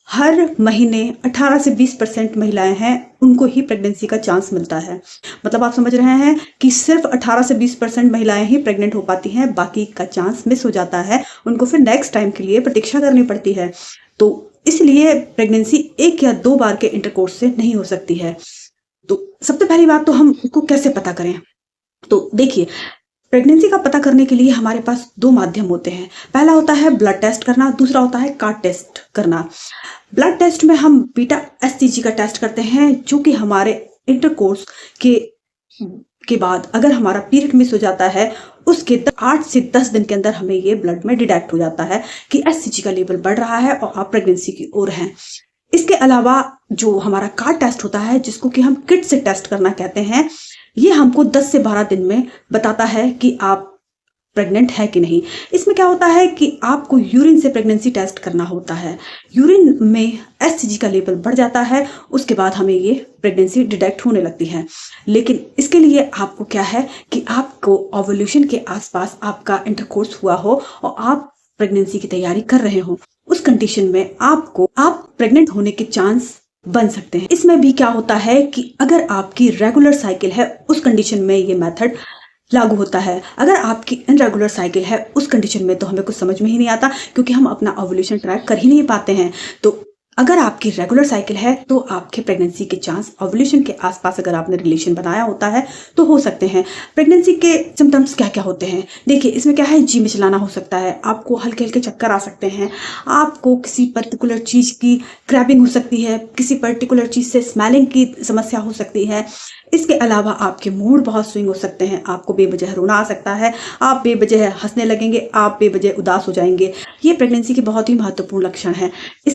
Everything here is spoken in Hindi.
हर महीने 18 से 20% महिलाएं हैं, उनको ही प्रेगनेंसी का चांस मिलता है। मतलब आप समझ रहे हैं कि सिर्फ 18 से 20% महिलाएं ही प्रेग्नेंट हो पाती हैं, बाकी का चांस मिस हो जाता है। उनको फिर नेक्स्ट टाइम के लिए प्रतीक्षा करनी पड़ती है। तो इसलिए प्रेगनेंसी 1 या 2 बार के इंटरकोर्स से नहीं हो सकती है। तो सबसे पहली बात तो हम इसको कैसे पता करें? तो देखिए, प्रेगनेंसी का पता करने के लिए हमारे पास 2 माध्यम होते हैं। पहला होता है ब्लड टेस्ट करना, दूसरा होता है कार्ड टेस्ट करना। ब्लड टेस्ट में हम बीटा एचसीजी का टेस्ट करते हैं, जो कि हमारे इंटरकोर्स के के बाद अगर हमारा पीरियड मिस हो जाता है, उसके 8 से 10 दिन के अंदर हमें ये ब्लड में डिटेक्ट हो जाता है कि एचसीजी का लेवल बढ़ रहा है और आप प्रेगनेंसी की ओर हैं। इसके अलावा जो हमारा कार्ड टेस्ट होता है, जिसको कि हम किट से टेस्ट करना कहते हैं, ये हमको 10 से 12 दिन में बताता है कि आप प्रेग्नेंट है कि नहीं। इसमें क्या होता है कि आपको यूरिन से प्रेगनेंसी टेस्ट करना होता है। यूरिन में एचसीजी का लेवल बढ़ जाता है, उसके बाद हमें ये प्रेगनेंसी डिटेक्ट होने लगती है। लेकिन इसके लिए आपको क्या है कि आपको ओव्यूलेशन के आसपास आपका इंटरकोर्स हुआ हो और आप प्रेगनेंसी की तैयारी कर रहे हो। उस कंडीशन में आप प्रेग्नेंट होने के चांस बन सकते हैं। इसमें भी क्या होता है कि अगर आपकी रेगुलर साइकिल है, उस कंडीशन में ये मेथड लागू होता है। अगर आपकी इनरेगुलर साइकिल है, उस कंडीशन में तो हमें कुछ समझ में ही नहीं आता, क्योंकि हम अपना ओव्यूलेशन ट्रैक कर ही नहीं पाते हैं। तो अगर आपकी रेगुलर साइकिल है तो आपके प्रेगनेंसी के चांस ओव्यूलेशन के आसपास अगर आपने रिलेशन बनाया होता है तो हो सकते हैं। प्रेगनेंसी के सिम्टम्स क्या क्या होते हैं? देखिए, इसमें क्या है, जी मिचलाना हो सकता है, आपको हल्के हल्के चक्कर आ सकते हैं, आपको किसी पर्टिकुलर चीज़ की क्रैबिंग हो सकती है, किसी पर्टिकुलर चीज़ से स्मेलिंग की समस्या हो सकती है। इसके अलावा आपके मूड बहुत स्विंग हो सकते हैं, आपको बेवजह रोना आ सकता है, आप बेवजह हंसने लगेंगे, आप बेवजह उदास हो जाएंगे। ये प्रेगनेंसी के बहुत ही महत्वपूर्ण लक्षण हैं।